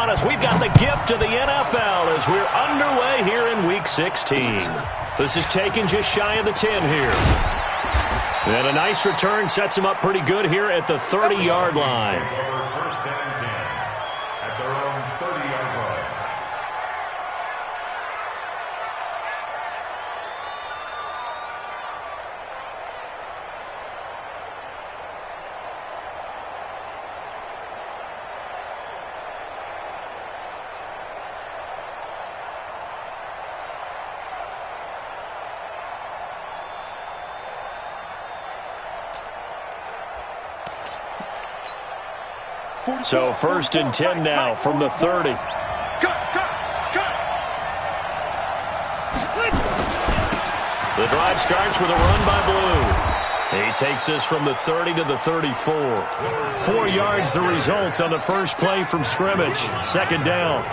on us. We've got the gift of the NFL as we're underway here in Week 16. This is taken just shy of the 10 here. And a nice return sets him up pretty good here at the 30-yard line. First down 10 at their own 30-yard line. So 1st and 10 now from the 30. The drive starts with a run by Blue. He takes this from the 30 to the 34. 4 yards the result on the first play from scrimmage. 2nd down.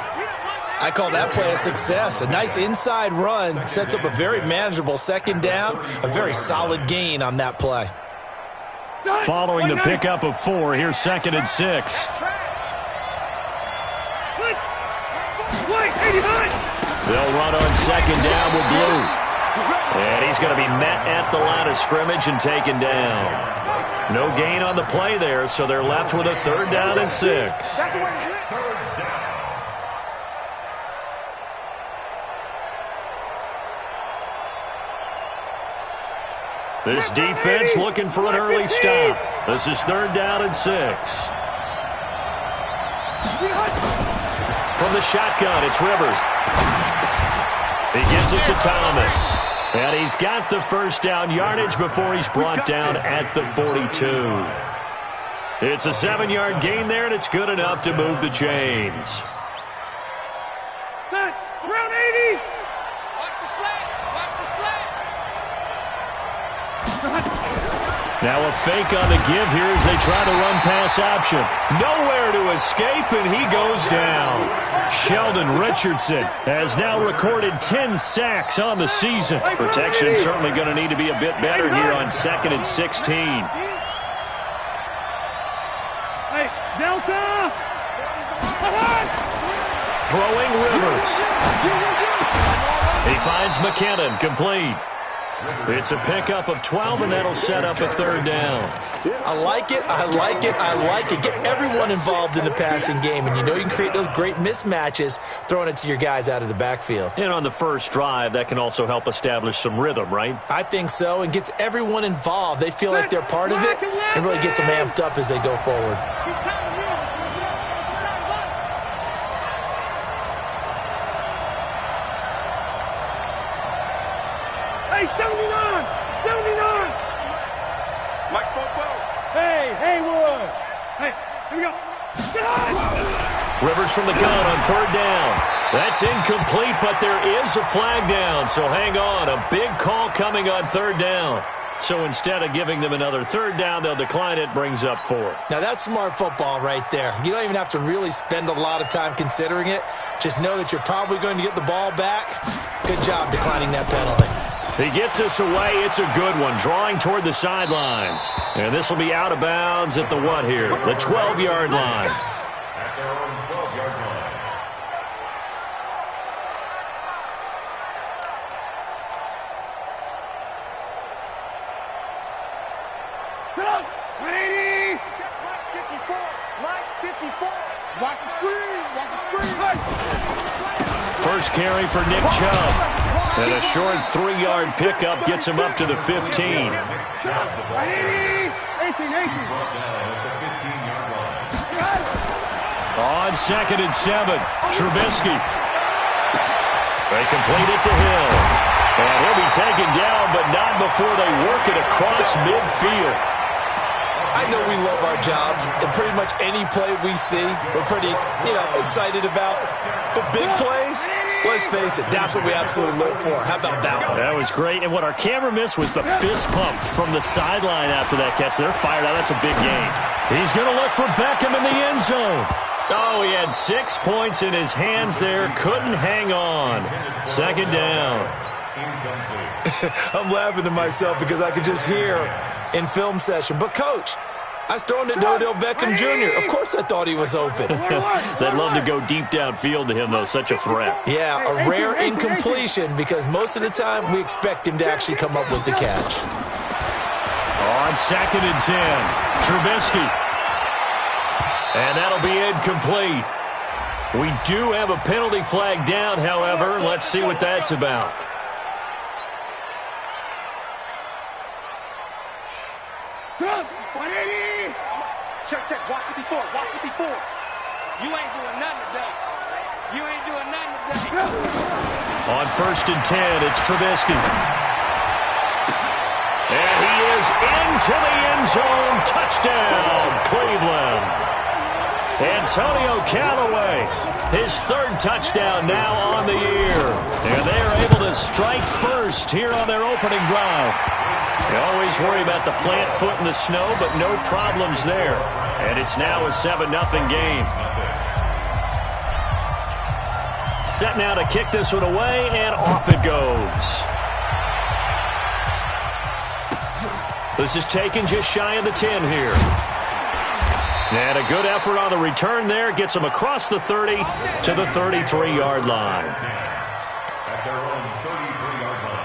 I call that play a success. A nice inside run sets up a very manageable 2nd down. A very solid gain on that play. Following the pickup of 4, here's 2nd and 6. They'll run on 2nd down with Blue. And he's going to be met at the line of scrimmage and taken down. No gain on the play there, so they're left with a 3rd down and 6. This defense looking for an early stop. This is 3rd down and 6. From the shotgun, it's Rivers. He gives it to Thomas. And he's got the 1st down yardage before he's brought down at the 42. It's a 7-yard gain there, and it's good enough to move the chains. Round 80. Now a fake on the give here as they try to run pass option. Nowhere to escape, and he goes down. Sheldon Richardson has now recorded 10 sacks on the season. Protection certainly going to need to be a bit better here on 2nd and 16. Hey, Delta! Throwing Rivers. He finds McKinnon, complete. It's a pickup of 12, and that'll set up a 3rd down. I like it, I like it, I like it. Get everyone involved in the passing game, and you know you can create those great mismatches throwing it to your guys out of the backfield. And on the first drive, that can also help establish some rhythm, right? I think so, and gets everyone involved. They feel like they're part of it, and really gets them amped up as they go forward. Hey, 79! 79! Like Bobo. Hey, Haywood! Hey, here we go. Rivers from the gun on 3rd down. That's incomplete, but there is a flag down, so hang on. A big call coming on 3rd down. So instead of giving them another 3rd down, they'll decline it, brings up 4. Now that's smart football right there. You don't even have to really spend a lot of time considering it. Just know that you're probably going to get the ball back. Good job declining that penalty. He gets us away. It's a good one, drawing toward the sidelines. And this will be out of bounds at the what here? The 12-yard line. At their own 12-yard line. Get up! 180! 54! Mike, 54! Watch the screen! Watch the screen! First carry for Nick Chubb. And a short 3-yard pickup gets him up to the 15. 180! 18, 18! On 2nd and 7, Trubisky. They complete it to Hill. And he'll be taken down, but not before they work it across midfield. I know we love our jobs, and pretty much any play we see, we're pretty, excited about. But big plays, let's face it, that's what we absolutely look for. How about that one? That was great, and what our camera missed was the fist pump from the sideline after that catch. They're fired out. That's a big game. He's going to look for Beckham in the end zone. Oh, he had 6 points in his hands there. Couldn't hang on. 2nd down. I'm laughing to myself because I could just hear in film session. But, Coach, I was throwing it to Odell Beckham Jr. Of course I thought he was open. They'd love to go deep downfield to him, though. Such a threat. Yeah, a rare incompletion because most of the time we expect him to actually come up with the catch. On 2nd and 10, Trubisky. And that'll be incomplete. We do have a penalty flag down, however. Let's see what that's about. Check. Watch 54. Watch 54. You ain't doing nothing today. You ain't doing nothing today. On 1st and 10, it's Trubisky. And he is into the end zone. Touchdown, Cleveland. Antonio Callaway, his 3rd touchdown now on the year. And they are able to strike first here on their opening drive. You always worry about the plant foot in the snow, but no problems there. And it's now a 7-0 game. Set now to kick this one away, and off it goes. This is taken just shy of the 10 here. And a good effort on the return there. Gets him across the 30 to the 33-yard line. At their own 33-yard line.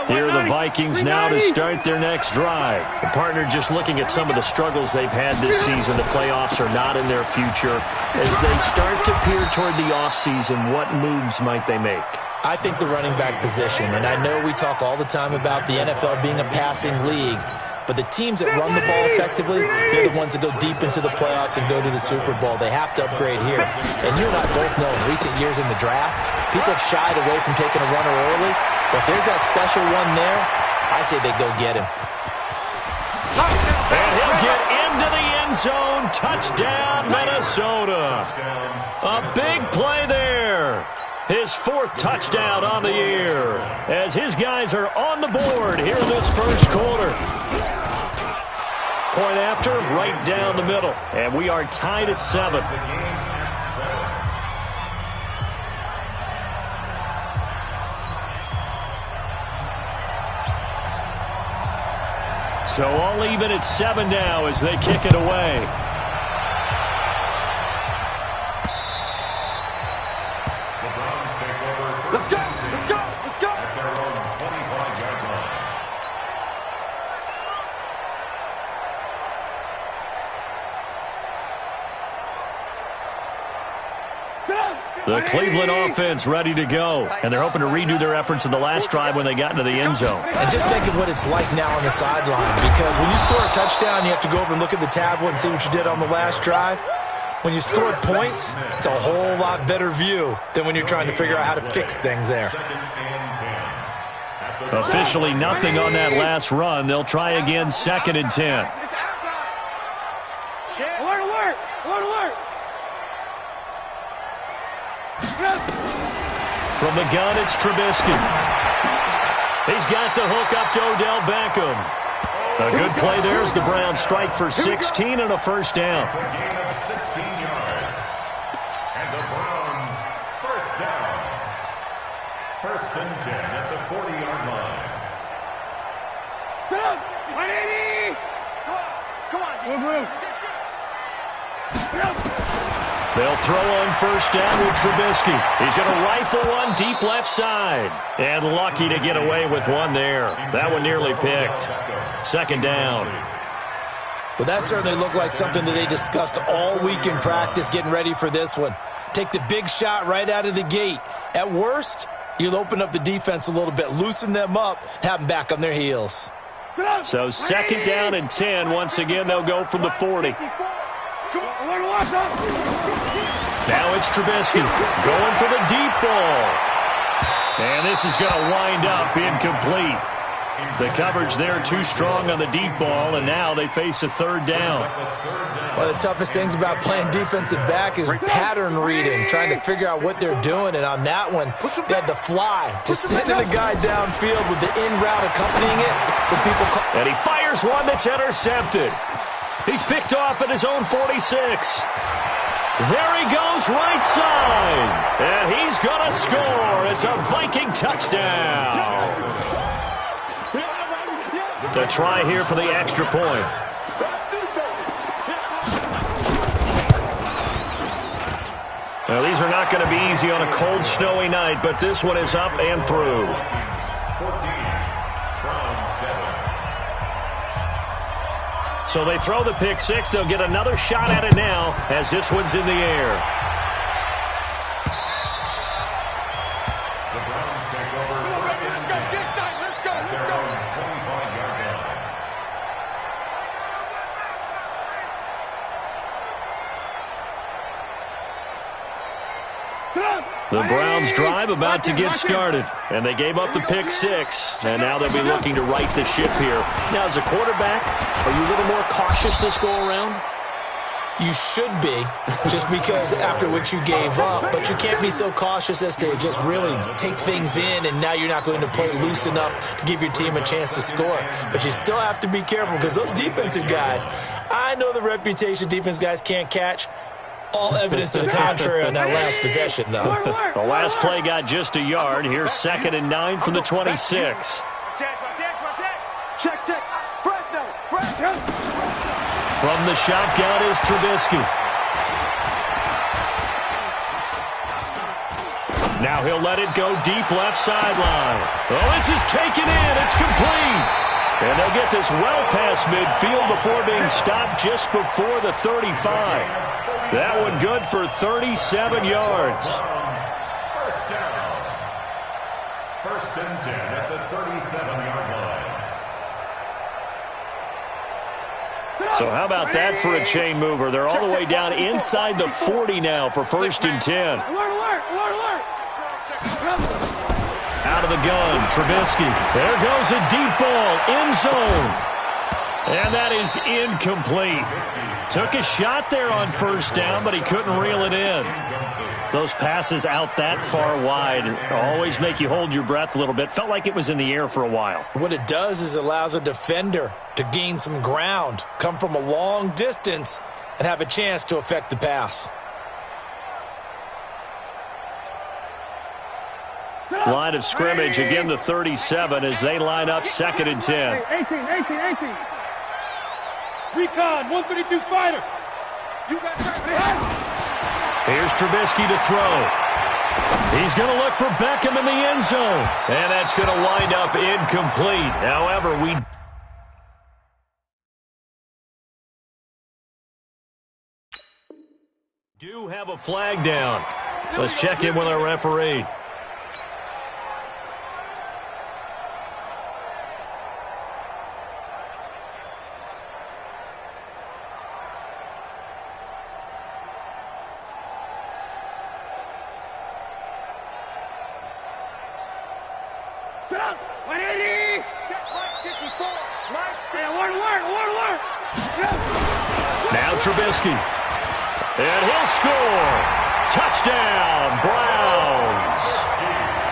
Here are the Vikings now to start their next drive. The partner just looking at some of the struggles they've had this season. The playoffs are not in their future. As they start to peer toward the offseason, what moves might they make? I think the running back position, and I know we talk all the time about the NFL being a passing league, but the teams that run the ball effectively, they're the ones that go deep into the playoffs and go to the Super Bowl. They have to upgrade here. And you and I both know in recent years in the draft, people have shied away from taking a runner early, but if there's that special one there, I say they go get him. And he'll get into the end zone. Touchdown, Minnesota. A big play there. His 4th touchdown on the year as his guys are on the board here in this first quarter. Point after, right down the middle. And we are tied at 7. So all even at 7 now as they kick it away. Let's go. At their own 25-yard line. The Cleveland offense ready to go. And they're hoping to redo their efforts in the last drive when they got into the end zone. And just think of what it's like now on the sideline, because when you score a touchdown, you have to go over and look at the tablet and see what you did on the last drive. When you scored points, it's a whole lot better view than when you're trying to figure out how to fix things there. Officially nothing on that last run. They'll try again 2nd and 10. Alert. From the gun, it's Trubisky. He's got the hook up to Odell Beckham. A good play there as the Browns strike for 16 and a first down. A gain of 16 yards. And the Browns first down. 1st and 10 at the 40-yard line. Come on. They'll throw on first down with Trubisky. He's going to rifle one deep left side. And lucky to get away with one there. That one nearly picked. 2nd down. Well, that certainly looked like something that they discussed all week in practice getting ready for this one. Take the big shot right out of the gate. At worst, you'll open up the defense a little bit, loosen them up, have them back on their heels. So 2nd down and 10. Once again, they'll go from the 40. Now it's Trubisky going for the deep ball. And this is going to wind up incomplete. The coverage there too strong on the deep ball, and now they face a 3rd down. One of the toughest things about playing defensive back is pattern reading, trying to figure out what they're doing. And on that one, they had the fly, just sending a guy downfield with the in route accompanying it. And he fires one that's intercepted. He's picked off at his own 46. There he goes, right side. And he's going to score. It's a Viking touchdown. The try here for the extra point. Now, these are not going to be easy on a cold, snowy night, but this one is up and through. 14 from 7. So they throw the pick six. They'll get another shot at it now as this one's in the air. The Browns take over first and 10 at their own 25-yard line. The Browns drive about to get started, and they gave up the pick six, and now they'll be looking to right the ship here. Now, as a quarterback, are you a little more cautious this go around? You should be, just because after what you gave up, but you can't be so cautious as to just really take things in, and now you're not going to play loose enough to give your team a chance to score. But you still have to be careful, because those defensive guys, I know the reputation defense guys can't catch. All evidence to the contrary on that last possession, though. The last play got just a yard. Here's 2nd and 9 from the 26. Check. Fresh. From the shotgun is Trubisky. Now he'll let it go deep left sideline. Oh, this is taken in. It's complete. And they'll get this well past midfield before being stopped just before the 35. That one good for 37 yards. First down. 1st and 10 at the 37-yard line. So how about that for a chain mover? They're all the way down inside the 40 now for 1st and 10. Alert. Out of the gun, Trubisky. There goes a deep ball, end zone. And that is incomplete. Took a shot there on 1st down, but he couldn't reel it in. Those passes out that far wide always make you hold your breath a little bit. Felt like it was in the air for a while. What it does is allows a defender to gain some ground, come from a long distance, and have a chance to affect the pass. Line of scrimmage, again the 37 as they line up 2nd and 10. 18. Recon, 132 fighter. You got Here's Trubisky to throw. He's going to look for Beckham in the end zone. And that's going to wind up incomplete. However, we do have a flag down. Let's check in with our referee. Get up! 180! Check mark 54. Alert! Now Trubisky. And he'll score. Touchdown, Browns.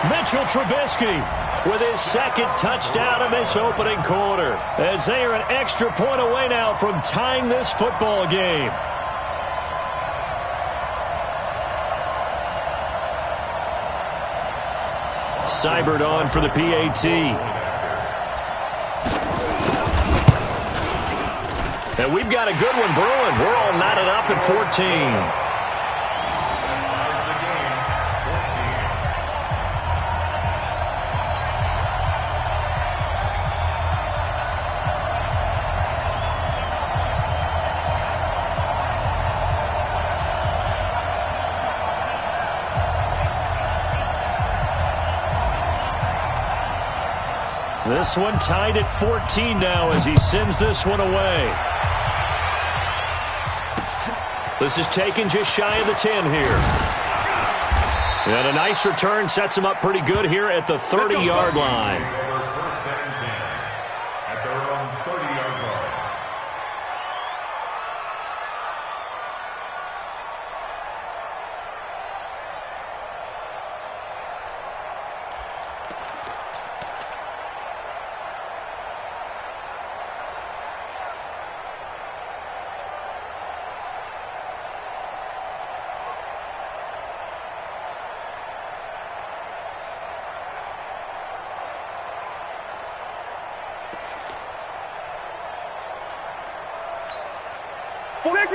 Mitchell Trubisky with his 2nd touchdown in this opening quarter, as they are an extra point away now from tying this football game. Seibert on for the PAT. And we've got a good one brewing. We're all knotted up at 14. This one tied at 14 now as he sends this one away. This is taken just shy of the 10 here. And a nice return sets him up pretty good here at the 30-yard line. First and 10 at their own 30-yard line.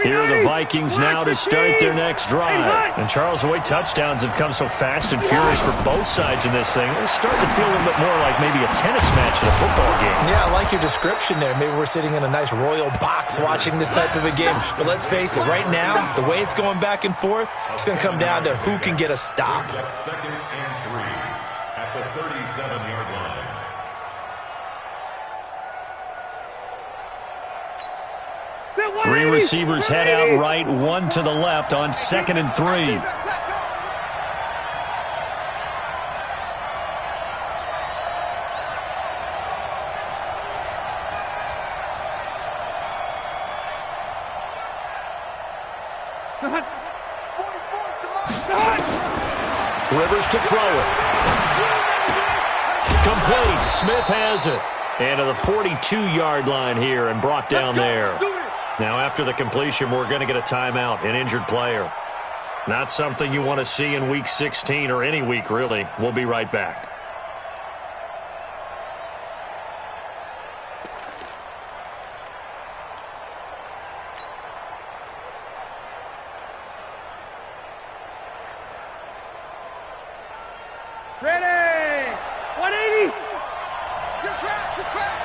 Here are the Vikings now to start their next drive. And Charles, the way touchdowns have come so fast and furious for both sides in this thing, it's starting to feel a little bit more like maybe a tennis match in a football game. Yeah, I like your description there. Maybe we're sitting in a nice royal box watching this type of a game. But let's face it, right now, the way it's going back and forth, it's going to come down to who can get a stop. 2nd and 3 at the 37-yard line. Three receivers head out right, one to the left on 2nd and 3. Rivers to throw it. Complete. Smith has it. And to the 42-yard line here and brought down there. Now after the completion, we're going to get a timeout, an injured player. Not something you want to see in Week 16 or any week, really. We'll be right back. Ready! 180! Good track, good track!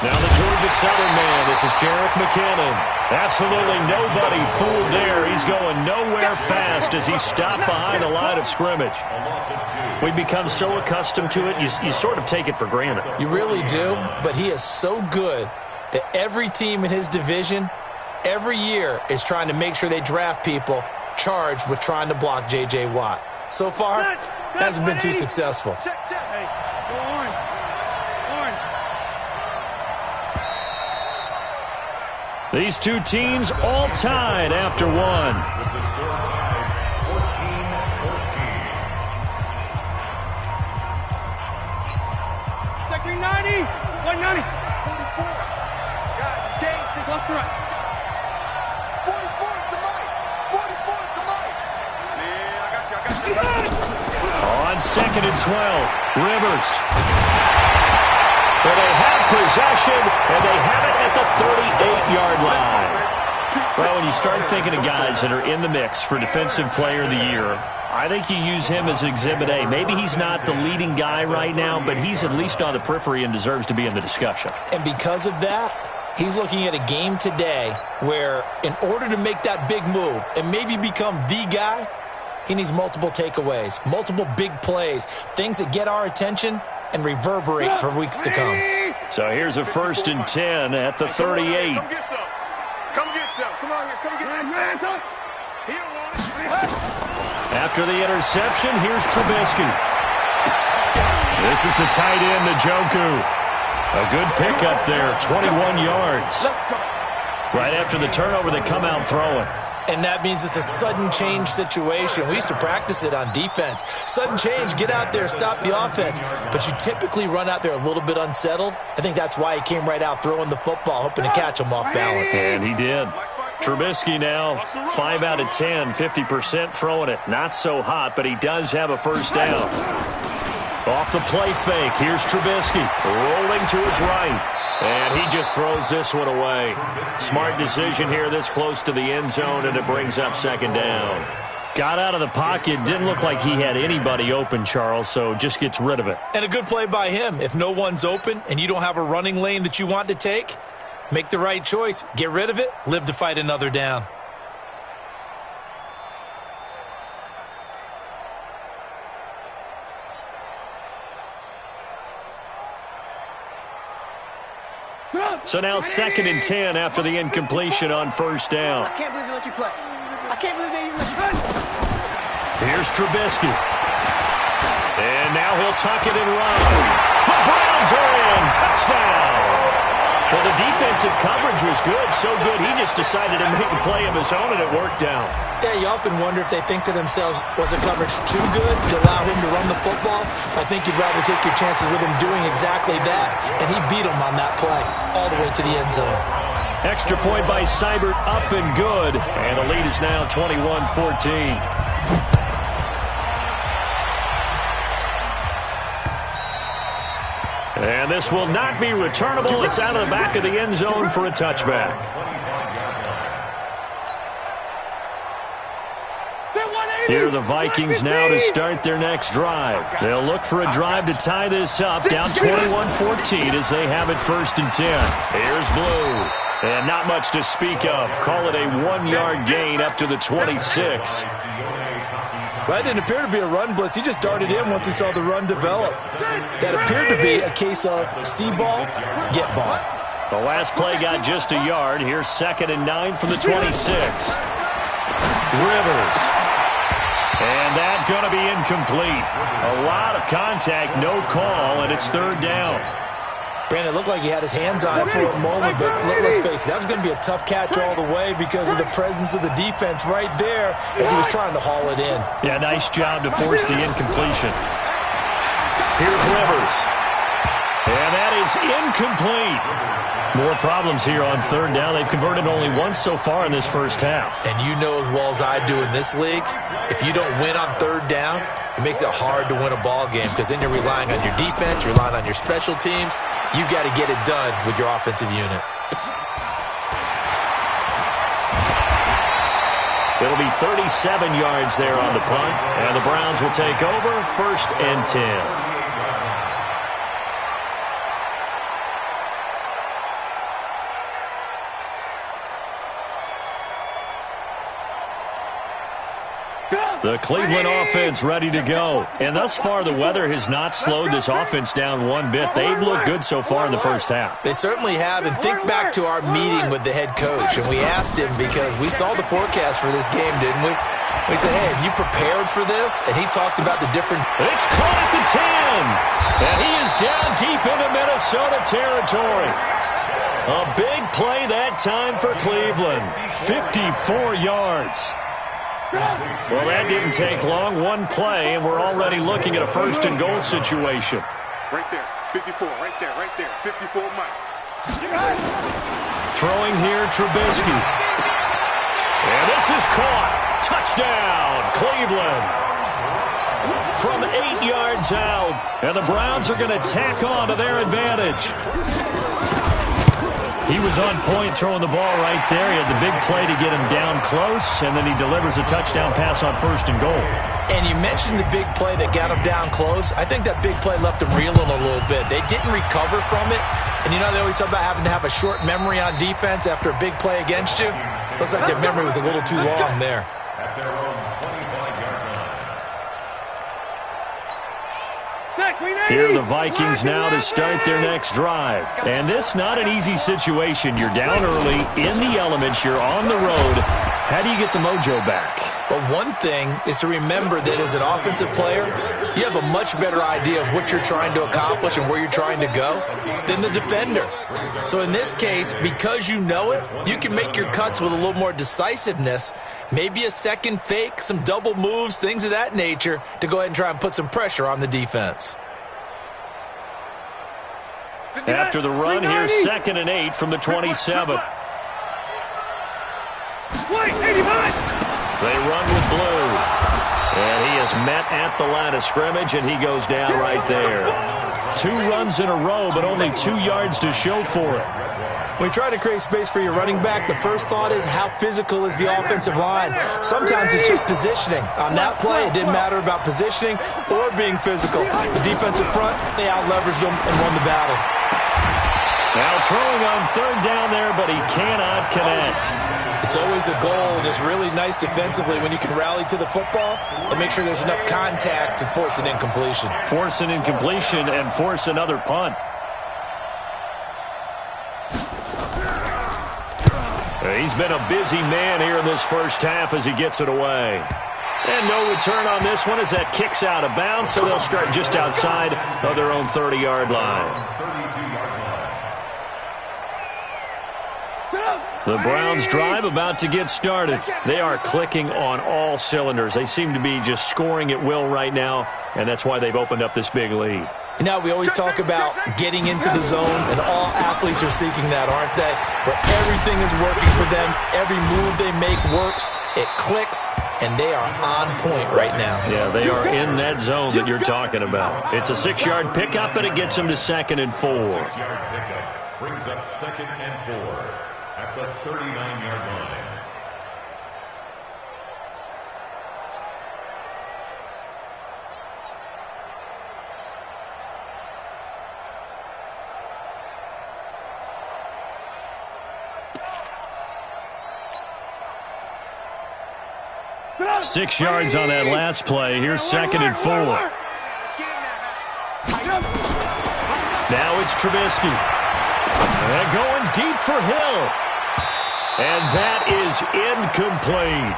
Now the Georgia Southern man, this is Jerick McKinnon. Absolutely nobody fooled there. He's going nowhere fast as he's stopped behind the line of scrimmage. We become so accustomed to it, you sort of take it for granted. You really do, but he is so good that every team in his division, every year, is trying to make sure they draft people charged with trying to block J.J. Watt. So far, hasn't been too successful. Check. Hey, go orange. These two teams all tied after one. With the score tied 14-14. Second 90, 190. 44. Guys, stay left to right. 44 is the mic. 44 is the mic. Yeah, I got you. On 2nd and 12, Rivers. But they have possession, and they have it at the 38-yard line. Well, when you start thinking of guys that are in the mix for Defensive Player of the Year, I think you use him as Exhibit A. Maybe he's not the leading guy right now, but he's at least on the periphery and deserves to be in the discussion. And because of that, he's looking at a game today where in order to make that big move and maybe become the guy, he needs multiple takeaways, multiple big plays, things that get our attention and reverberate for weeks to come. So here's a 1st and 10 at the 38. Come get some. Come get some. Come on here. Come get some. He don't want it. After the interception, here's Trubisky. This is the tight end, Njoku. A good pickup there, 21 yards. Right after the turnover, they come out throwing. And that means it's a sudden change situation. We used to practice it on defense. Sudden change, get out there, stop the offense. But you typically run out there a little bit unsettled. I think that's why he came right out throwing the football, hoping to catch him off balance. And he did. Trubisky now 5 out of 10, 50% throwing it. Not so hot, but he does have a first down. Off the play fake, here's Trubisky rolling to his right. And he just throws this one away. Smart decision here this close to the end zone, and it brings up 2nd down. Got out of the pocket, didn't look like he had anybody open, Charles, so just gets rid of it. And a good play by him. If no one's open and you don't have a running lane that you want to take, make the right choice. Get rid of it, live to fight another down. So now 2nd and 10 after the incompletion on 1st down. I can't believe they let you play. I can't believe they even let you play. Here's Trubisky. And now he'll tuck it and run. The Browns are in. Touchdown. Well, the defensive coverage was good. So good, he just decided to make a play of his own, and it worked out. Yeah, you often wonder if they think to themselves, was the coverage too good to allow him to run the football? I think you'd rather take your chances with him doing exactly that, and he beat him on that play all the way to the end zone. Extra point by Seibert, up and good, and the lead is now 21-14. And this will not be returnable. It's out of the back of the end zone for a touchback. Here are the Vikings now to start their next drive. They'll look for a drive to tie this up, down 21-14 as they have it 1st and 10. Here's Blue. And not much to speak of. Call it a 1-yard gain up to the 26. Well, that didn't appear to be a run blitz. He just darted in once he saw the run develop. That appeared to be a case of see ball, get ball. The last play got just a yard. Here's 2nd and 9 from the 26. Rivers. And that's going to be incomplete. A lot of contact, no call, and it's 3rd down. Brandon, it looked like he had his hands on it for a moment, but let's face it, that was going to be a tough catch all the way because of the presence of the defense right there as he was trying to haul it in. Yeah, nice job to force the incompletion. Here's Rivers. And that is incomplete. More problems here on 3rd down. They've converted only once so far in this first half. And you know as well as I do in this league, if you don't win on 3rd down, it makes it hard to win a ball game because then you're relying on your defense, you're relying on your special teams. You've got to get it done with your offensive unit. It'll be 37 yards there on the punt, and the Browns will take over 1st and 10. The Cleveland offense ready to go. And thus far, the weather has not slowed this offense down one bit. They've looked good so far in the first half. They certainly have. And think back to our meeting with the head coach. And we asked him because we saw the forecast for this game, didn't we? We said, hey, have you prepared for this? And he talked about the different... It's caught at the 10. And he is down deep into Minnesota territory. A big play that time for Cleveland. 54 yards. Well, that didn't take long. One play, and we're already looking at a 1st and goal situation. Right there. 54. Right there. Right there. 54 Mike. Throwing here, Trubisky. And this is caught. Touchdown, Cleveland. From 8 yards out. And the Browns are going to tack on to their advantage. He was on point throwing the ball right there. He had the big play to get him down close, and then he delivers a touchdown pass on 1st and goal. And you mentioned the big play that got him down close. I think that big play left him reeling a little bit. They didn't recover from it. And you know they always talk about having to have a short memory on defense after a big play against you. Looks like their memory was a little too long there. At their own 25-yard line. Here are the Vikings now to start their next drive. And this not an easy situation. You're down early, in the elements, you're on the road. How do you get the mojo back? Well, one thing is to remember that as an offensive player, you have a much better idea of what you're trying to accomplish and where you're trying to go than the defender. So in this case, because you know it, you can make your cuts with a little more decisiveness, maybe a second fake, some double moves, things of that nature, to go ahead and try and put some pressure on the defense. After the run, here's 2nd and 8 from the 27. They run with Blue. And he is met at the line of scrimmage, and he goes down right there. 2 runs in a row, but only 2 yards to show for it. When you try to create space for your running back, the first thought is how physical is the offensive line. Sometimes it's just positioning. On that play, it didn't matter about positioning or being physical. The defensive front, they out-leveraged them and won the battle. Now throwing on 3rd down there, but he cannot connect. It's always a goal, and it's really nice defensively when you can rally to the football and make sure there's enough contact to force an incompletion. Force an incompletion and force another punt. He's been a busy man here in this first half as he gets it away. And no return on this one as that kicks out of bounds, so they'll start just outside of their own 30-yard line. The Browns drive about to get started. They are clicking on all cylinders. They seem to be just scoring at will right now, and that's why they've opened up this big lead. You know, we always talk about getting into the zone, and all athletes are seeking that, aren't they? Where everything is working for them, every move they make works, it clicks, and they are on point right now. Yeah, they are in that zone that you're talking about. It's a 6-yard pickup, and it gets them to 2nd and 4. 6-yard pickup brings up 2nd and 4 at the 39-yard line. Six yards on that last play. Here's 2nd and 4. Now it's Trubisky. And going deep for Hill. And that is incomplete.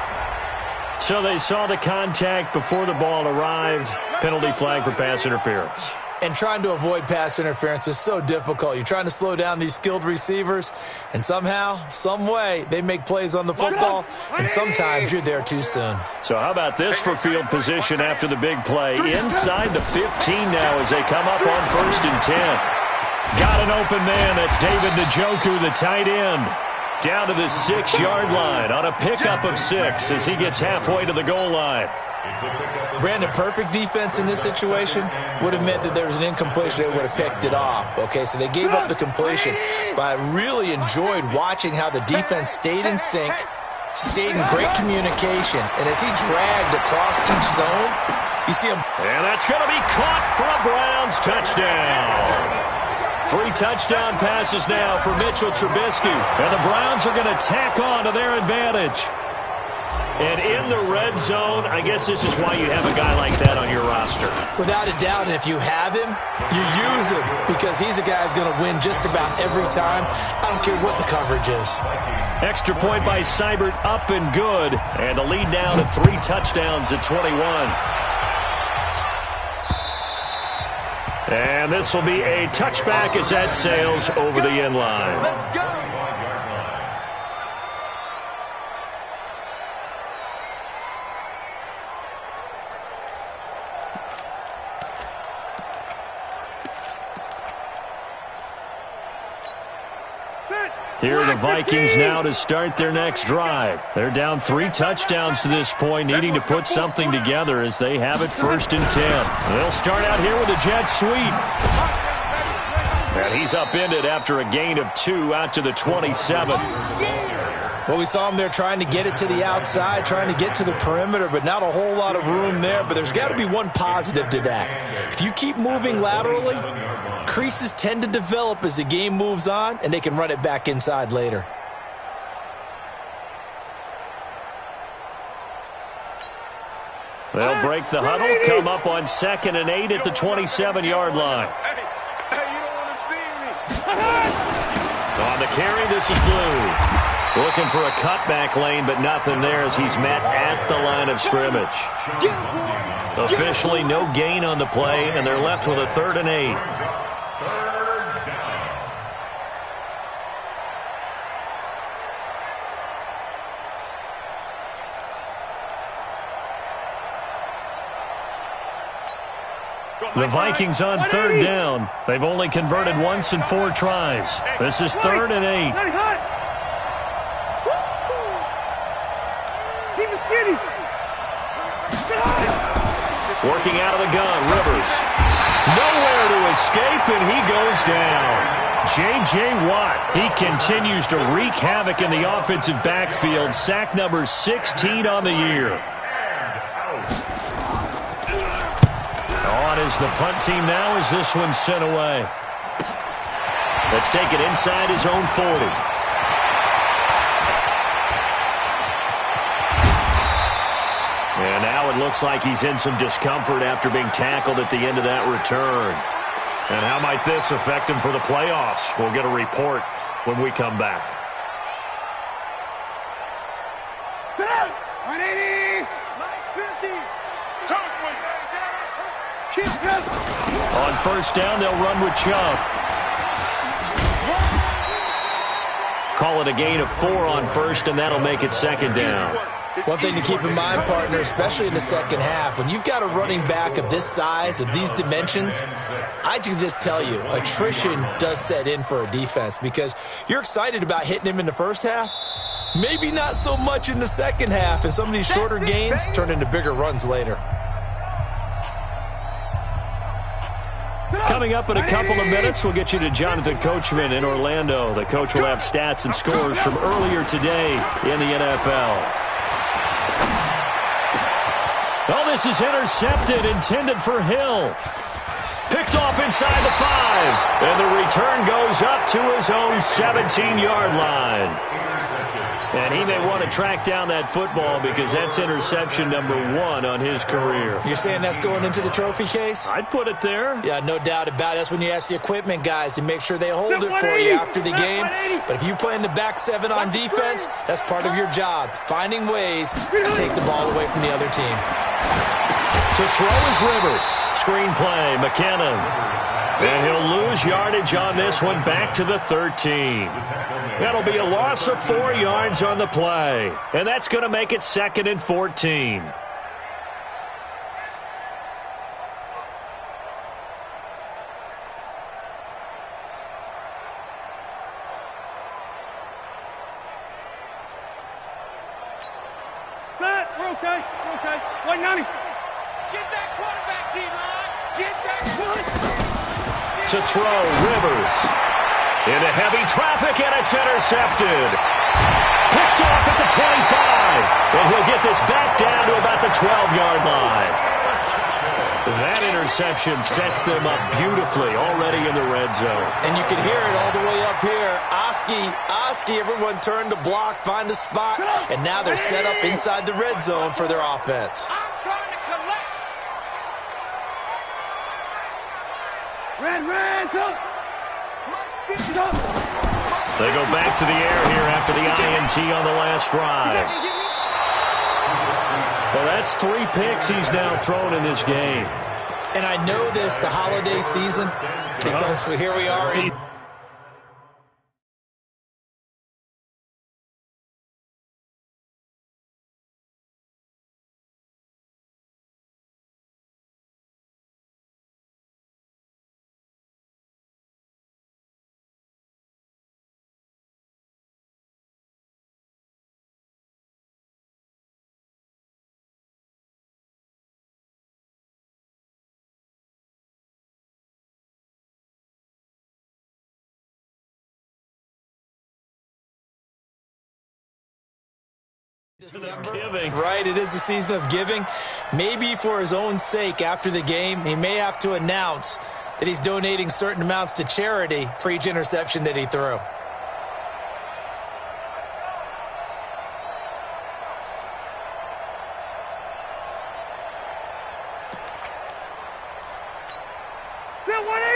So they saw the contact before the ball arrived. Penalty flag for pass interference. And trying to avoid pass interference is so difficult. You're trying to slow down these skilled receivers, and somehow, some way, they make plays on the football, and sometimes you're there too soon. So how about this for field position after the big play? Inside the 15 now as they come up on 1st and 10. Got an open man. That's David Njoku, the tight end. Down to the 6-yard line on a pickup of 6 as he gets halfway to the goal line. Brandon, perfect defense in this situation would have meant that there was an incompletion. They would have picked it off. Okay, so they gave up the completion. But I really enjoyed watching how the defense stayed in sync, stayed in great communication. And as he dragged across each zone, you see him. And that's going to be caught for a Browns touchdown. 3 touchdown passes now for Mitchell Trubisky. And the Browns are going to tack on to their advantage. And in the red zone, I guess this is why you have a guy like that on your roster. Without a doubt, and if you have him, you use him because he's a guy who's going to win just about every time. I don't care what the coverage is. Extra point by Seibert, up and good. And the lead now to 3 touchdowns at 21. And this will be a touchback as that sails over the end line. Let's go. Here are the Vikings now to start their next drive. They're down 3 touchdowns to this point, needing to put something together as they have it 1st and 10. They'll start out here with a jet sweep. And he's upended after a gain of 2 out to the 27. Well, we saw him there trying to get it to the outside, trying to get to the perimeter, but not a whole lot of room there. But there's got to be one positive to that. If you keep moving laterally, creases tend to develop as the game moves on, and they can run it back inside later. They'll break the huddle, come up on 2nd and 8 at the 27-yard line. Hey, you don't want to see me. On the carry, this is Blue. Looking for a cutback lane, but nothing there as he's met at the line of scrimmage. Officially no gain on the play, and they're left with a 3rd and 8. The Vikings on 3rd down. They've only converted once in 4 tries. This is 3rd and 8. Working out of the gun, Rivers. Nowhere to escape, and he goes down. J.J. Watt, he continues to wreak havoc in the offensive backfield. Sack number 16 on the year. On is the punt team now as this one's sent away. Let's take it inside his own 40. And now it looks like he's in some discomfort after being tackled at the end of that return. And how might this affect him for the playoffs? We'll get a report when we come back. 180. Mike 50. On 1st down, they'll run with Chubb. Call it a gain of 4 on 1st, and that'll make it 2nd down. One thing to keep in mind, partner, especially in the second half, when you've got a running back of this size, of these dimensions, I can just tell you, attrition does set in for a defense because you're excited about hitting him in the first half, Maybe not so much in the second half, and some of these shorter gains turn into bigger runs later. Coming up in a couple of minutes, we'll get you to Jonathan Coachman in Orlando. The coach will have stats and scores from earlier today in the NFL. Oh, this is intercepted, intended for Hill. Picked off inside the 5. And the return goes up to his own 17-yard line. And he may want to track down that football because that's interception number 1 on his career. You're saying that's going into the trophy case? I'd put it there. Yeah, no doubt about it. That's when you ask the equipment guys to make sure they hold it for you after the game. But if you play in the back 7 on defense, that's part of your job, finding ways to take the ball away from the other team. To throw is Rivers. Screenplay, McKinnon. And he'll lose yardage on this one back to the 13. That'll be a loss of 4 yards on the play. And that's going to make it 2nd and 14. We're okay. We're okay. 190. Get that quarterback, D-line. Get that quarterback. To throw, Rivers. Into heavy traffic, and it's intercepted. Picked off at the 25. And he'll get this back down to about the 12-yard line. That interception sets them up beautifully already in the red zone. And you can hear it all the way up here. Oski, everyone turned to block, find a spot, and now they're set up inside the red zone for their offense. I'm trying to collect. Red, up. They go back to the air here after the INT on the last drive. Well, that's 3 picks he's now thrown in this game. And I know this, the holiday season, because here we are. Right, it is the season of giving. Maybe for his own sake, after the game, he may have to announce that he's donating certain amounts to charity for each interception that he threw.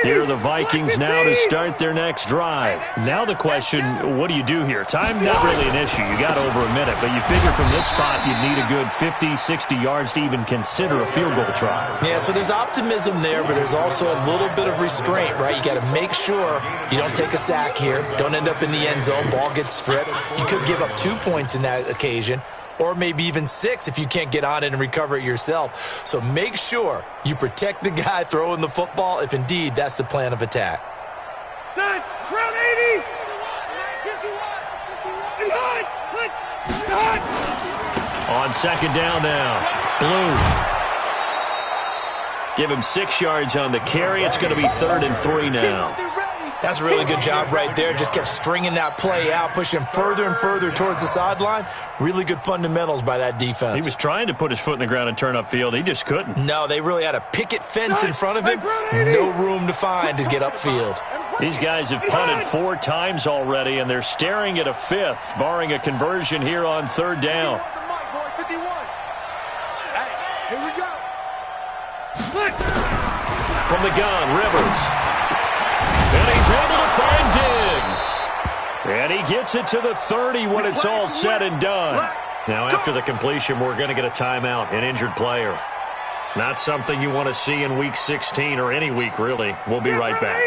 Here are the Vikings now to start their next drive. Now the question, what do you do here? Time not really an issue. You got over a minute, but you figure from this spot you'd need a good 50, 60 yards to even consider a field goal try. Yeah, so there's optimism there, but there's also a little bit of restraint, right? You got to make sure you don't take a sack here, don't end up in the end zone, ball gets stripped. You could give up 2 points in that occasion, or maybe even 6 if you can't get on it and recover it yourself. So make sure you protect the guy throwing the football if indeed that's the plan of attack. Set, round 80. On second down now, Blue. Give him 6 yards on the carry. It's going to be 3rd and 3 now. That's a really good job right there. Just kept stringing that play out, pushing him further and further towards the sideline. Really good fundamentals by that defense. He was trying to put his foot in the ground and turn upfield. He just couldn't. No, they really had a picket fence in front of him. No room to find to get upfield. These guys have punted 4 times already, and they're staring at a 5th, barring a conversion here on 3rd down. Here we go. From the gun, Rivers. And he's able to find Diggs. And he gets it to the 30 when it's all said and done. Now, after the completion, we're going to get a timeout, an injured player. Not something you want to see in Week 16 or any week, really. We'll be right back.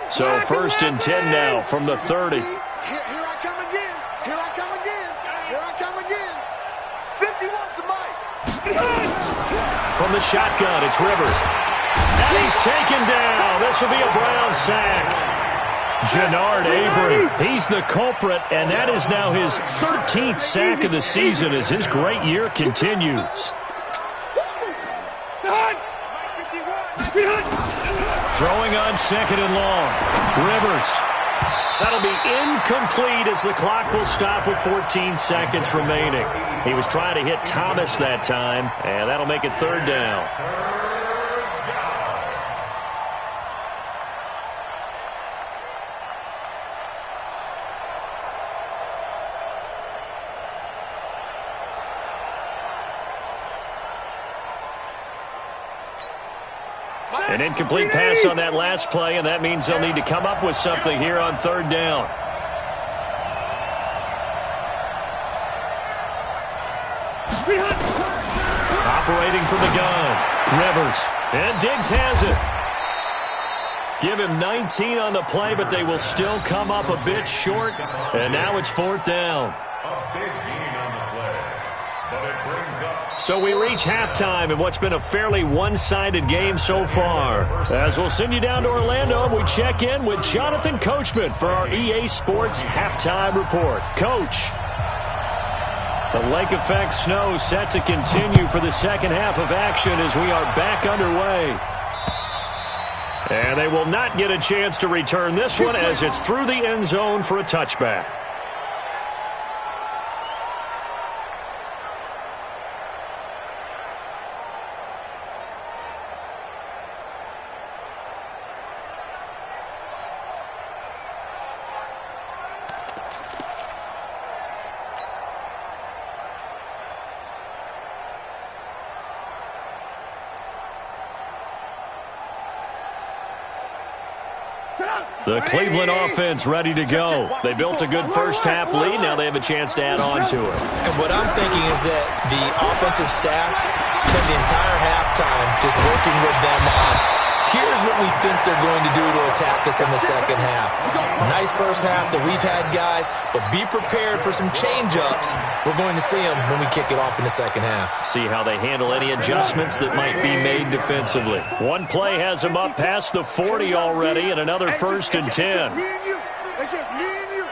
So 1st and 10 now from the 30. Here I come again. Here I come again. Here I come again. 51's the mic. From the shotgun, it's Rivers. And he's taken down. This will be a Brown sack. Genard Avery, he's the culprit, and that is now his 13th sack of the season as his great year continues. Throwing on 2nd and long. Rivers. That'll be incomplete as the clock will stop with 14 seconds remaining. He was trying to hit Thomas that time, and that'll make it 3rd down. An incomplete pass on that last play, and that means they'll need to come up with something here on 3rd down. Operating from the gun. Rivers. And Diggs has it. Give him 19 on the play, but they will still come up a bit short. And now it's 4th down. A big gain on the play, but it brings up. So we reach halftime in what's been a fairly one-sided game so far. As we'll send you down to Orlando, we check in with Jonathan Coachman for our EA Sports Halftime Report. Coach. The lake effect snow set to continue for the second half of action as we are back underway. And they will not get a chance to return this one as it's through the end zone for a touchback. The Cleveland offense ready to go. They built a good first-half lead. Now they have a chance to add on to it. And what I'm thinking is that the offensive staff spent the entire halftime just working with them on, here's what we think they're going to do to attack us in the second half. Nice first half that we've had, guys, but be prepared for some change-ups. We're going to see them when we kick it off in the second half. See how they handle any adjustments that might be made defensively. One play has them up past the 40 already, and another 1st and 10. It's just me and you. It's just me and you.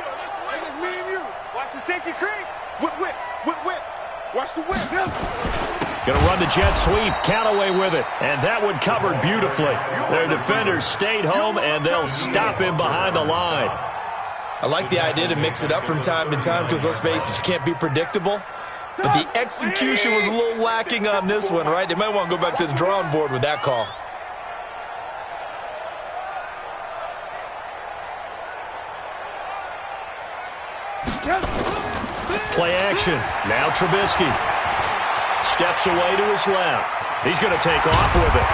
It's just me and you. Watch the safety creep. Whip, whip, whip, whip. Watch the whip. Going to run the jet sweep. Callaway with it. And that one covered beautifully. Their defenders stayed home, and they'll stop him behind the line. I like the idea to mix it up from time to time because, let's face it, you can't be predictable. But the execution was a little lacking on this one, right? They might want to go back to the drawing board with that call. Play action. Now Trubisky. Steps away to his left. He's going to take off with it.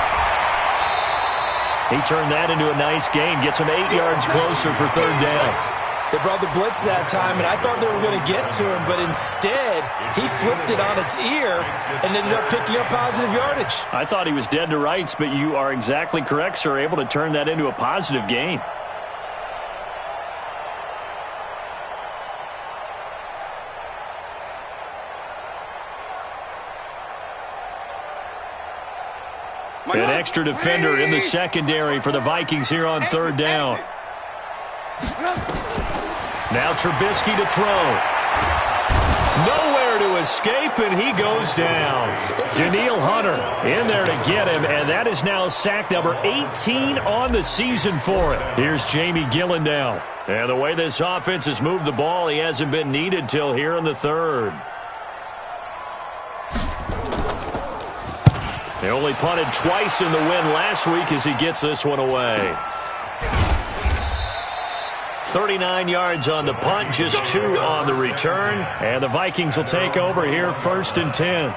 He turned that into a nice gain. Gets him 8 yards closer for 3rd down. They brought the blitz that time, and I thought they were going to get to him, but instead, he flipped it on its ear and ended up picking up positive yardage. I thought he was dead to rights, but you are exactly correct, sir. Able to turn that into a positive gain. An extra defender in the secondary for the Vikings here on 3rd down. Now Trubisky to throw. Nowhere to escape, and he goes down. Danielle Hunter in there to get him, and that is now sack number 18 on the season for it. Here's Jamie Gillen now. And the way this offense has moved the ball, he hasn't been needed till here in the 3rd. He only punted twice in the win last week as he gets this one away. 39 yards on the punt, just 2 on the return. And the Vikings will take over here 1st and 10.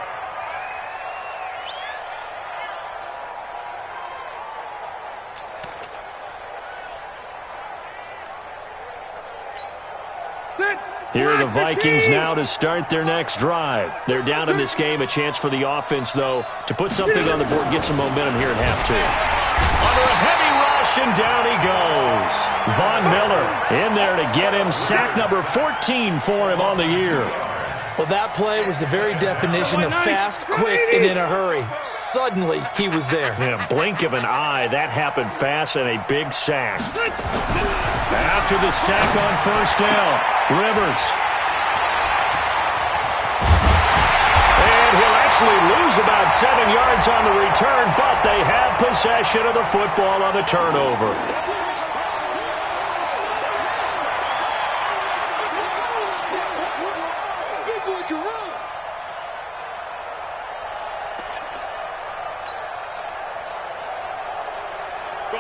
Here are the Vikings now to start their next drive. They're down in this game. A chance for the offense, though, to put something on the board, get some momentum here at half 2. Under a heavy rush, and down he goes. Von Miller in there to get him. Sack number 14 for him on the year. Well, that play was the very definition of fast, quick, and in a hurry. Suddenly, he was there. Yeah, blink of an eye. That happened fast and a big sack. Now after the sack on first down. Rivers. And he'll actually lose about 7 yards on the return, but they have possession of the football on the turnover.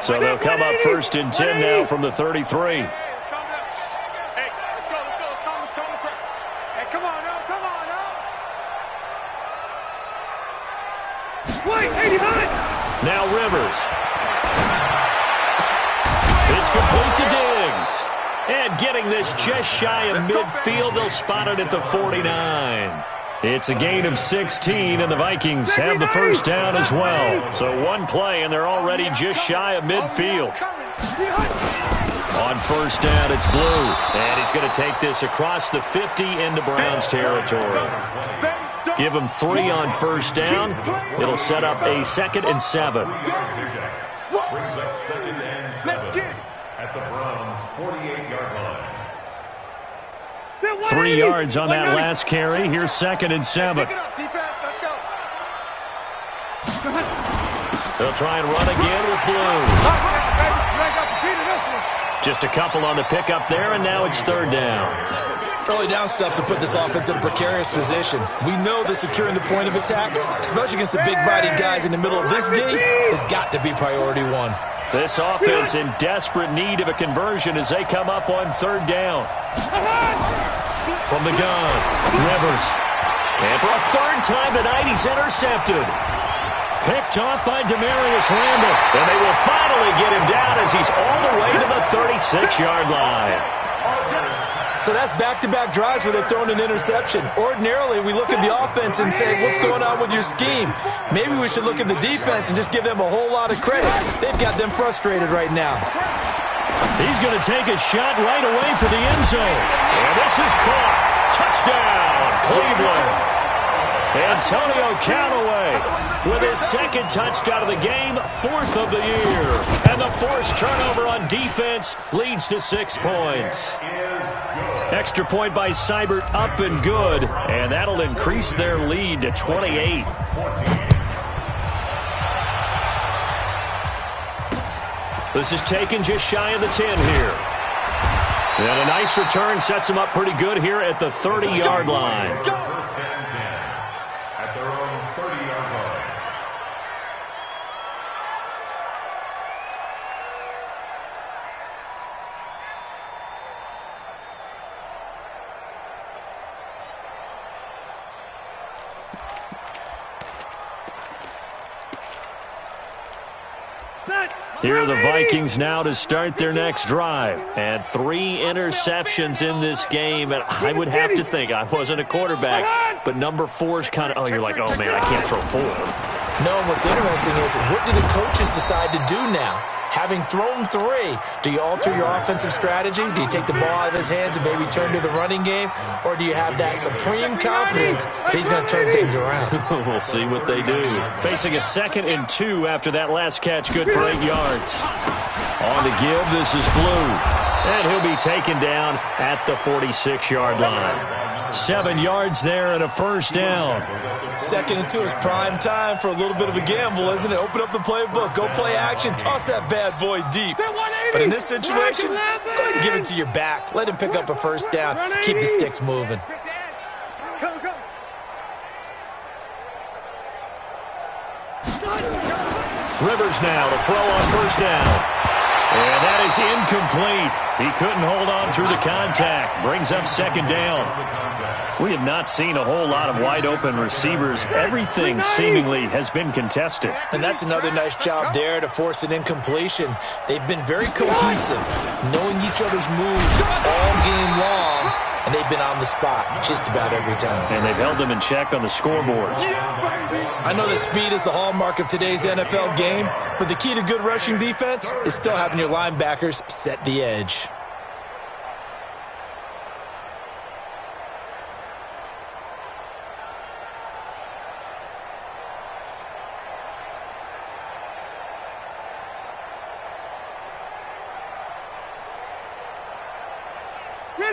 So they'll come up 1st and 10 now from the 33. Hey, let's go. Hey, come on now, Wait, 89! Now Rivers. It's complete to Diggs. And getting this just shy of midfield, they'll spot it at the 49. It's a gain of 16, and the Vikings have the first down as well. So one play, and they're already just shy of midfield. On first down, it's Blue. And he's going to take this across the 50 into Browns territory. Give him 3 on first down. It'll set up a 2nd and 7. Brings up 2nd and 7 at the Browns' 48-yard line. 3 yards on that last carry. Here's 2nd and 7. Pick it up, defense. Let's go. They'll try and run again with Blue. Just a couple on the pickup there, and now it's 3rd down. Early down stuffs will put this offense in a precarious position. We know that securing the point of attack, especially against the big-bodied guys in the middle of this D, has got to be priority 1. This offense in desperate need of a conversion as they come up on 3rd down. From the gun, Rivers. And for a 3rd time tonight, he's intercepted. Picked off by Demarius Randall. And they will finally get him down as he's all the way to the 36-yard line. So that's back-to-back drives where they've thrown an interception. Ordinarily, we look at the offense and say, what's going on with your scheme? Maybe we should look at the defense and just give them a whole lot of credit. They've got them frustrated right now. He's going to take a shot right away for the end zone. And this is caught. Touchdown, Cleveland. Antonio Callaway with his 2nd touchdown of the game, 4th of the year. And the forced turnover on defense leads to 6 points. Extra point by Seibert, up and good. And that'll increase their lead to 28. This is taken just shy of the 10 here. And a nice return sets them up pretty good here at the 30-yard line. 1st and 10 at their own 30-yard line. Here are the Vikings now to start their next drive. And 3 interceptions in this game. And I would have to think, I wasn't a quarterback, but number 4 is kind of, oh, you're like, oh, man, I can't throw 4. No, and what's interesting is, what do the coaches decide to do now? Having thrown 3, do you alter your offensive strategy? Do you take the ball out of his hands and maybe turn to the running game? Or do you have that supreme confidence that he's going to turn things around? We'll see what they do. Facing a 2nd and 2 after that last catch, good for 8 yards. On the give, this is Blue. And he'll be taken down at the 46-yard line. 7 yards there and a first down. 2nd and 2 is prime time for a little bit of a gamble, isn't it? Open up the playbook, go play action, toss that bad boy deep. But in this situation, go ahead and give it to your back. Let him pick up a first down. Keep the sticks moving. Rivers now to throw on first down. And that is incomplete. He couldn't hold on through the contact. Brings up 2nd down. We have not seen a whole lot of wide-open receivers. Everything seemingly has been contested. And that's another nice job there to force an incompletion. They've been very cohesive, knowing each other's moves all game long, and they've been on the spot just about every time. And they've held them in check on the scoreboard. I know that speed is the hallmark of today's NFL game, but the key to good rushing defense is still having your linebackers set the edge.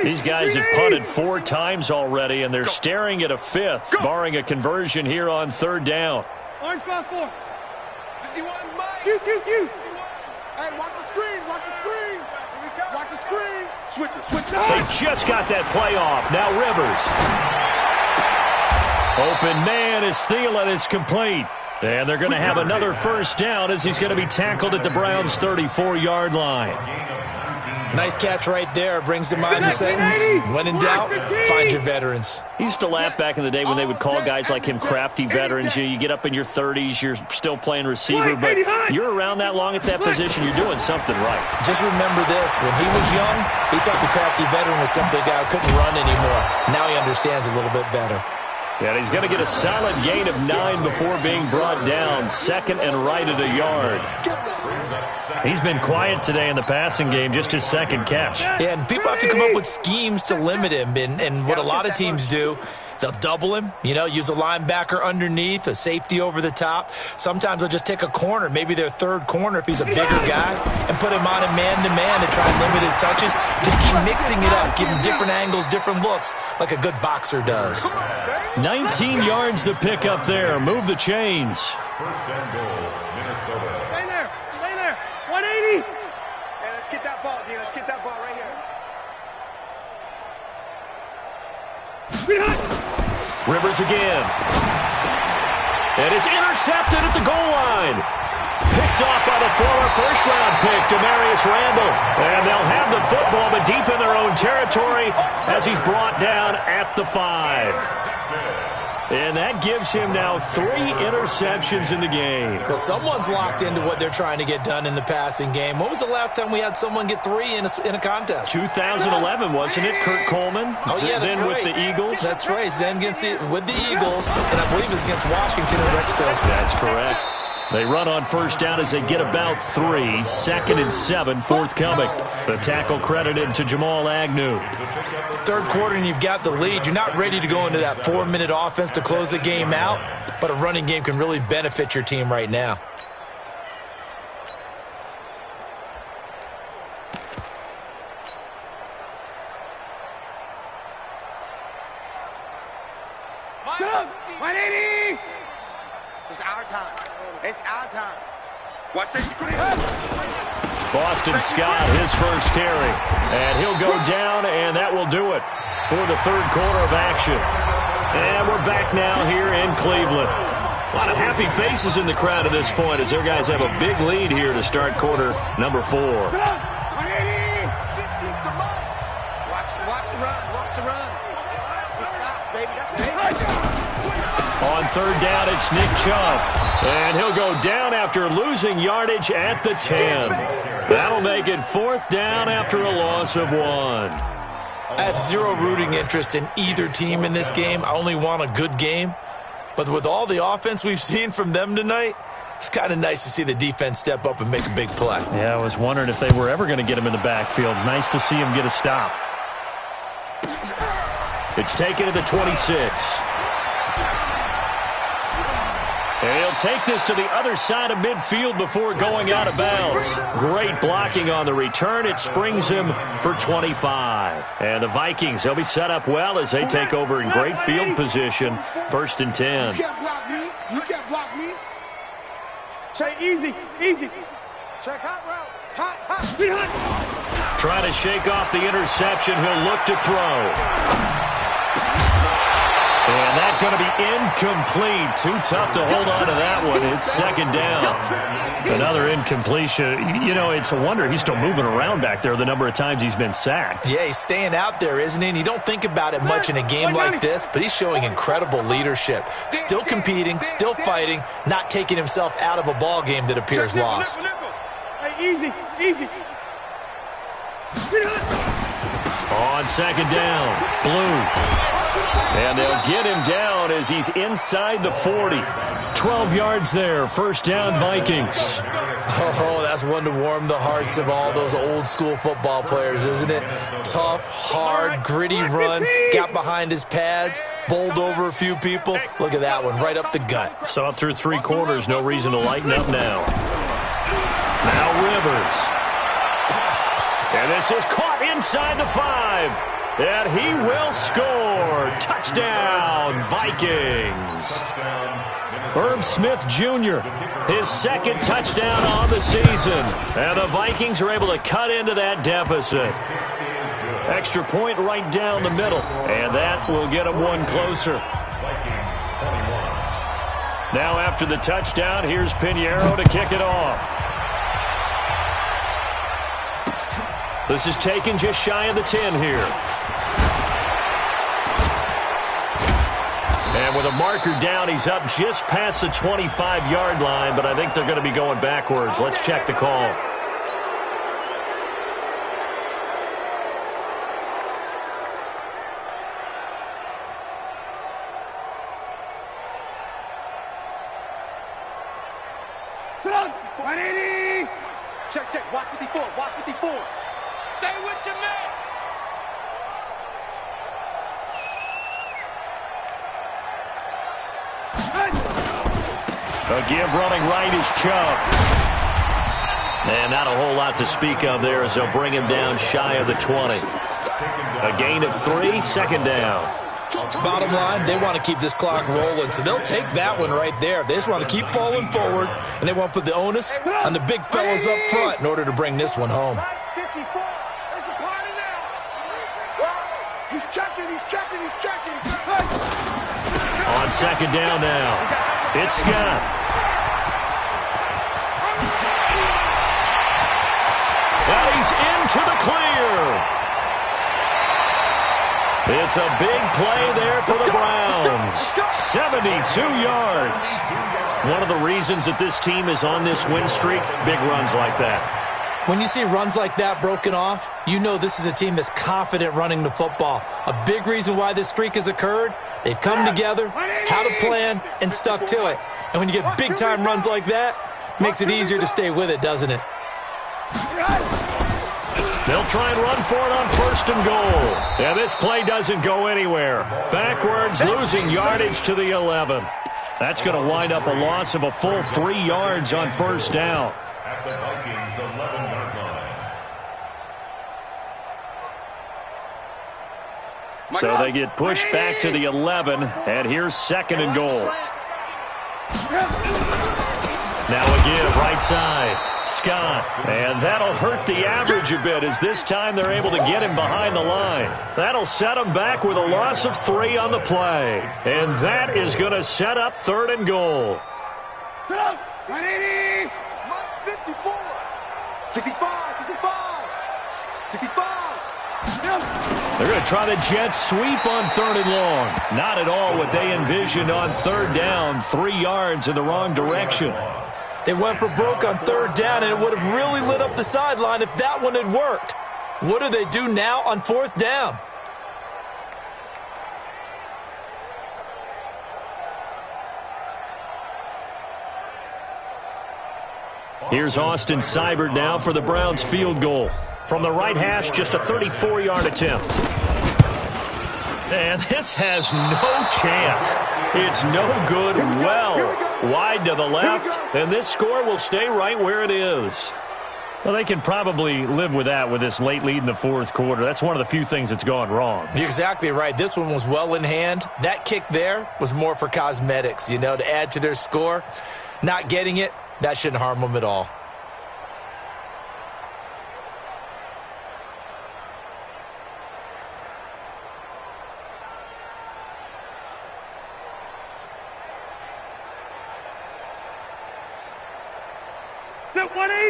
These guys have punted 4 times already, and they're staring at a 5th, barring a conversion here on 3rd down. Orange ball 4. 51, Mike. Q. Hey, watch the screen. Watch the screen. Watch the screen. Switch it. They just got that play off. Now Rivers. Open man is Thielen. It's complete. And they're going to have another 1st down as he's going to be tackled at the Browns' 34-yard line. Nice catch right there. Brings to mind the sentence, when in doubt, find your veterans. He used to laugh back in the day when they would call guys like him crafty veterans. You get up in your 30s, you're still playing receiver, but you're around that long at that position, you're doing something right. Just remember this. When he was young, he thought the crafty veteran was simply a guy who couldn't run anymore. Now he understands a little bit better. Yeah, he's going to get a solid gain of 9 before being brought down. 2nd and right at a yard. He's been quiet today in the passing game, just his 2nd catch. Yeah, and people have to come up with schemes to limit him. And what a lot of teams do, they'll double him, use a linebacker underneath, a safety over the top. Sometimes they'll just take a corner, maybe their 3rd corner if he's a bigger guy, and put him on a man-to-man to try and limit his touches. Just keep mixing it up, give him different angles, different looks, like a good boxer does. 19 yards to pick up there. Move the chains. 1st and goal, Minnesota. Stay there. 180. Hey, let's get that ball, dude. Let's get that ball right here. Rivers again. And it's intercepted at the goal line. Picked off by the former 1st-round pick, Demarius Randall. And they'll have the football, but deep in their own territory as he's brought down at the 5. And that gives him now 3 interceptions in the game. Well, someone's locked into what they're trying to get done in the passing game. When was the last time we had someone get 3 in a contest? 2011, wasn't it? Kurt Coleman? Oh, yeah, that's then right. with the Eagles? That's right. Then with the Eagles, and I believe it's against Washington and Rex Grossman. That's correct. They run on 1st down as they get about 3. 2nd and 7 forthcoming. The tackle credited to Jamal Agnew. 3rd quarter and you've got the lead. You're not ready to go into that 4-minute offense to close the game out, but a running game can really benefit your team right now. Go. 180. It's our time. It's our time. Watch this. Boston Scott, his 1st carry. And he'll go down, and that will do it for the 3rd quarter of action. And we're back now here in Cleveland. A lot of happy faces in the crowd at this point as their guys have a big lead here to start quarter number 4. 180. Watch the run. Watch the run. It's shot, baby. That's baby. On 3rd down, it's Nick Chubb. And he'll go down after losing yardage at the 10. That'll make it 4th down after a loss of 1. I have zero rooting interest in either team in this game. I only want a good game. But with all the offense we've seen from them tonight, it's kind of nice to see the defense step up and make a big play. Yeah, I was wondering if they were ever going to get him in the backfield. Nice to see him get a stop. It's taken to the 26. And he'll take this to the other side of midfield before going out of bounds. Great blocking on the return. It springs him for 25. And the Vikings, they'll be set up well as they take over in great field position. 1st and 10. You can't block me. You can't block me. Check easy. Check hot route. Hot. Trying to shake off the interception. He'll look to throw. And that's going to be incomplete. Too tough to hold on to that one. It's 2nd down. Another incompletion. It's a wonder he's still moving around back there the number of times he's been sacked. Yeah, he's staying out there, isn't he? And you don't think about it much in a game like this, but he's showing incredible leadership. Still competing, still fighting, not taking himself out of a ball game that appears lost. Hey, easy. On 2nd down, Blue. And they'll get him down as he's inside the 40. 12 yards there. 1st down, Vikings. Oh, that's one to warm the hearts of all those old-school football players, isn't it? Tough, hard, gritty run. Got behind his pads, bowled over a few people. Look at that one, right up the gut. Saw it through 3 quarters. No reason to lighten up now. Now Rivers. And this is caught inside the 5. and he will score. Touchdown, Vikings. Herb Smith Jr., his second touchdown on the season. And the Vikings are able to cut into that deficit. Extra point right down the middle, and that will get them one closer. Now after the touchdown, here's Pinheiro to kick it off. This is taken just shy of the 10 here. And with a marker down, he's up just past the 25-yard line, but I think they're going to be going backwards. Let's check the call. Check. Watch 54. Watch 54. Stay with your man. A give running right is Chubb. And not a whole lot to speak of there as they'll bring him down shy of the 20. A gain of 3, second down. Bottom line, they want to keep this clock rolling, so they'll take that one right there. They just want to keep falling forward, and they want to put the onus on the big fellas up front in order to bring this one home. 54. It's a party now. He's checking. On second down now, it's Scott. And he's into the clear. It's a big play there for the Browns. 72 yards. One of the reasons that this team is on this win streak, big runs like that. When you see runs like that broken off, you know this is a team that's confident running the football. A big reason why this streak has occurred, they've come together, had a plan, and stuck to it. And when you get big-time runs like that, it makes it easier to stay with it, doesn't it? They'll try and run for it on first and goal. And this play doesn't go anywhere. Backwards, losing yardage to the 11. That's going to wind up a loss of a full 3 yards on first down. At the Vikings' 11-yard line. So they get pushed back to the 11, and here's second and goal. Now a give, right side. Scott, and that'll hurt the average a bit as this time they're able to get him behind the line. That'll set him back with a loss of 3 on the play. And that is going to set up third and goal. 180. 54. 65. 65. They're going to try the jet sweep on third and long. Not at all what they envisioned on third down. 3 yards in the wrong direction. They went for broke on third down, and it would have really lit up the sideline if that one had worked. What do they do now on fourth down? Here's Austin Seibert now for the Browns field goal. From the right hash, just a 34-yard attempt. And this has no chance. It's no good. Well wide to the left, and this score will stay right where it is. Well, they can probably live with that with this late lead in the fourth quarter. That's one of the few things that's gone wrong. You're exactly right. This one was well in hand. That kick there was more for cosmetics, you know, to add to their score. Not getting it, that shouldn't harm them at all.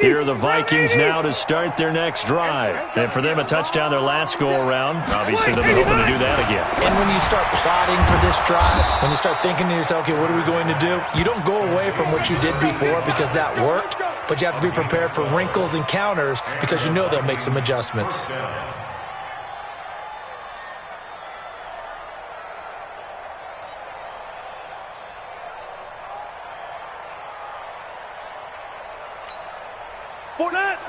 Here are the Vikings now to start their next drive. And for them, a touchdown their last go-around. Obviously, they'll be hoping to do that again. And when you start plotting for this drive, when you start thinking to yourself, okay, what are we going to do? You don't go away from what you did before because that worked, but you have to be prepared for wrinkles and counters because you know they'll make some adjustments.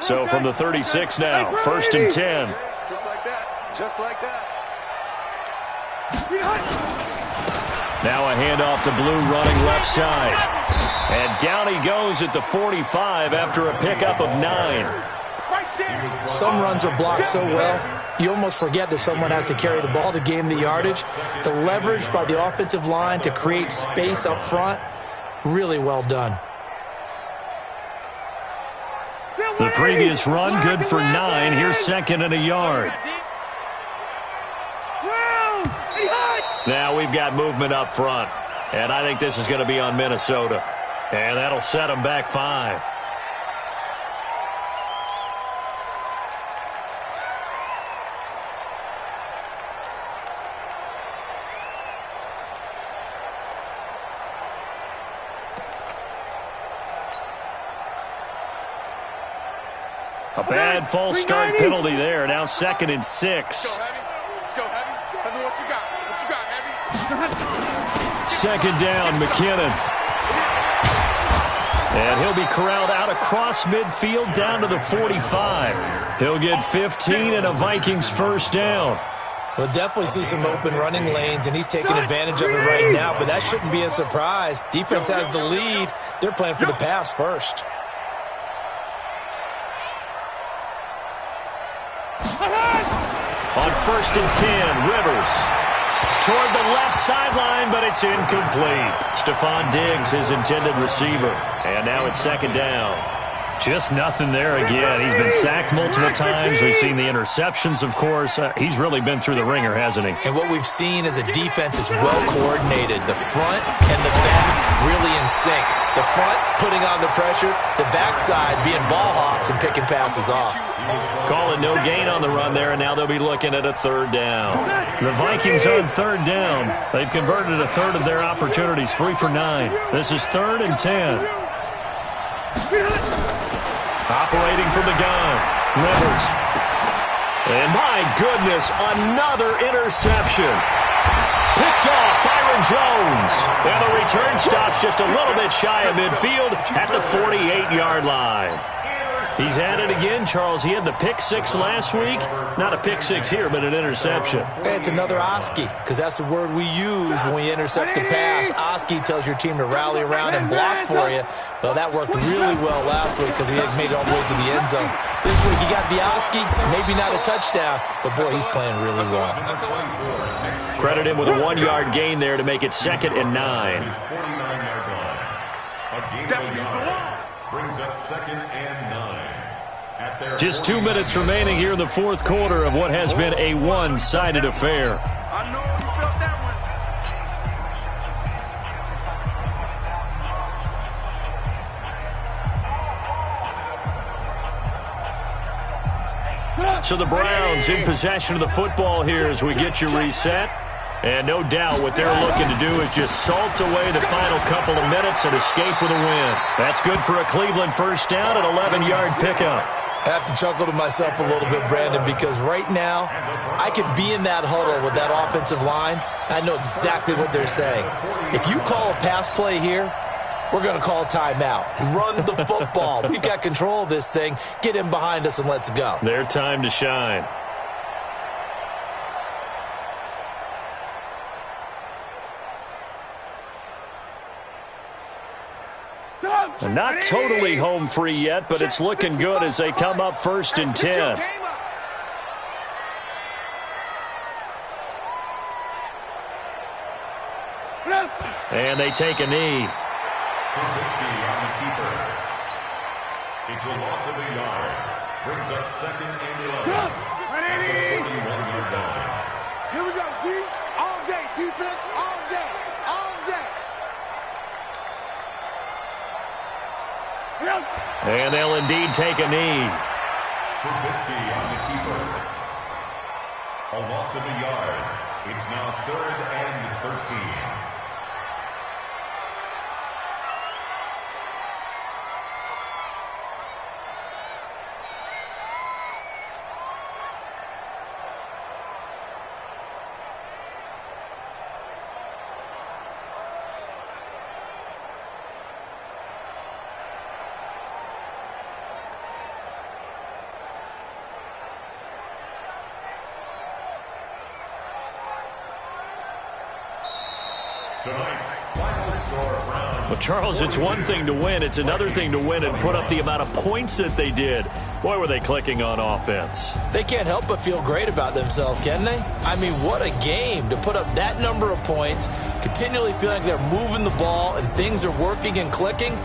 So from the 36 now, first and 10. Just like that. Just like that. Now a handoff to Blue running left side. And down he goes at the 45 after a pickup of 9. Some runs are blocked so well, you almost forget that someone has to carry the ball to gain the yardage. The leverage by the offensive line to create space up front, really well done. The previous run, good for 9. Here's second and a yard. Now we've got movement up front. And I think this is going to be on Minnesota. And that'll set them back 5. A bad false start penalty there. Now second and 6. Let's go, Heavy. Heavy, what you got? What you got, Heavy? Second down, McKinnon. And he'll be corralled out across midfield down to the 45. He'll get 15 and a Vikings first down. We'll definitely see some open running lanes, and he's taking advantage of it right now, but that shouldn't be a surprise. Defense has the lead. They're playing for the pass first. On first and 10, Rivers. Toward the left sideline, but it's incomplete. Stephon Diggs, his intended receiver. And now it's second down. Just nothing there again. He's been sacked multiple times. We've seen the interceptions, of course. He's really been through the ringer, hasn't he? And what we've seen is a defense that's well coordinated. The front and the back really in sync. The front putting on the pressure, the backside being ball hawks and picking passes off. Calling no gain on the run there, and now they'll be looking at a third down. The Vikings on third down. They've converted a third of their opportunities, 3 for 9. This is third and 10. Operating from the gun, Rivers. And my goodness, another interception. Picked off Byron Jones. And the return stops just a little bit shy of midfield at the 48-yard line. He's had it again, Charles. He had the pick 6 last week. Not a pick 6 here, but an interception. Hey, it's another Oski, because that's the word we use when we intercept a pass. Oski tells your team to rally around and block for you. Well, that worked really well last week because he had made it all the way to the end zone. This week, you got the Oski, maybe not a touchdown, but boy, he's playing really well. Credit him with a 1-yard gain there to make it second and 9. Brings up second and 9. Just 2 minutes remaining here in the fourth quarter of what has been a one-sided affair. I know you felt that one. So the Browns in possession of the football here as we get you reset. And no doubt what they're looking to do is just salt away the final couple of minutes and escape with a win. That's good for a Cleveland first down at 11-yard pickup. I have to chuckle to myself a little bit, Brandon, because right now I could be in that huddle with that offensive line. I know exactly what they're saying. If you call a pass play here, we're going to call timeout. Run the football. We've got control of this thing. Get in behind us and let's go. Their time to shine. Not totally home free yet, but it's looking good as they come up first and 10. And they take a knee. Trubisky on the keeper. It's a loss of a yard. Brings up second and 11. At the 41-yard line. Here we go, D. All day, defense, all day, all day. And they'll indeed take a knee. Trubisky on the keeper. A loss of a yard. It's now third and 13. Tonight's final score round Well, Charles, it's one thing to win. It's another thing to win and put up the amount of points that they did. Boy, were they clicking on offense. They can't help but feel great about themselves, can they? I mean, what a game to put up that number of points, continually feeling like they're moving the ball and things are working and clicking.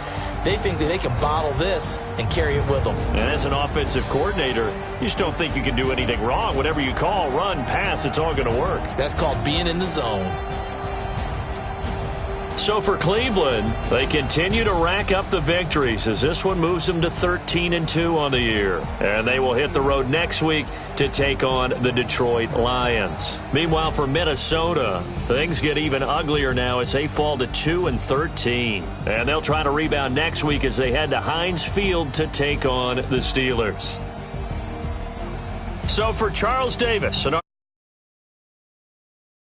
They think that they can bottle this and carry it with them. And as an offensive coordinator, you just don't think you can do anything wrong. Whatever you call, run, pass, it's all going to work. That's called being in the zone. So for Cleveland, they continue to rack up the victories as this one moves them to 13-2 on the year. And they will hit the road next week to take on the Detroit Lions. Meanwhile, for Minnesota, things get even uglier now as they fall to 2-13. And they'll try to rebound next week as they head to Heinz Field to take on the Steelers. So for Charles Davis,